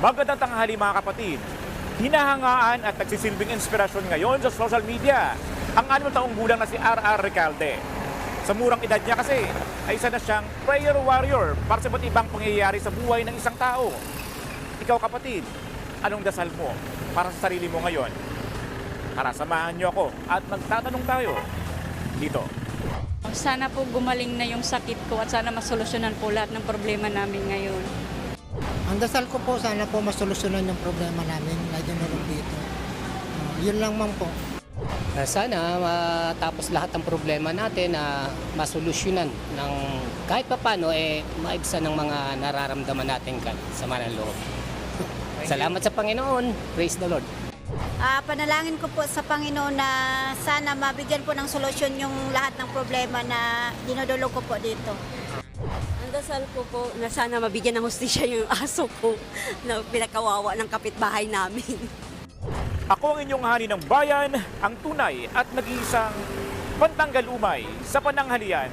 Magandang tanghali mga kapatid. Hinahangaan at nagsisilbing inspirasyon ngayon sa social media ang 6 taong gulang na si R.R. Recalde. Sa murang edad niya kasi ay isa na siyang prayer warrior para sa iba't ibang pangyayari sa buhay ng isang tao. Ikaw kapatid, anong dasal mo para sa sarili mo ngayon? Tara, samahan niyo ako at magtatanong tayo dito. Sana po gumaling na yung sakit ko at sana masolusyonan po lahat ng problema namin ngayon. Ang dasal ko po, sana po masolusyonan yung problema namin na dinulog dito. Yun lang man po. Sana matapos lahat ng problema natin na masolusyonan ng kahit papano maibsan ng mga nararamdaman natin sa ng loob. Salamat sa Panginoon. Praise the Lord. Panalangin ko po sa Panginoon na sana mabigyan po ng solusyon yung lahat ng problema na dinudulog ko po dito. Ang dasal ko po na sana mabigyan ng hustisya yung aso ko na pinakawawa ng kapitbahay namin. Ako ang inyong hani ng bayan, ang tunay at nag-iisang pantanggal umay sa pananghalian.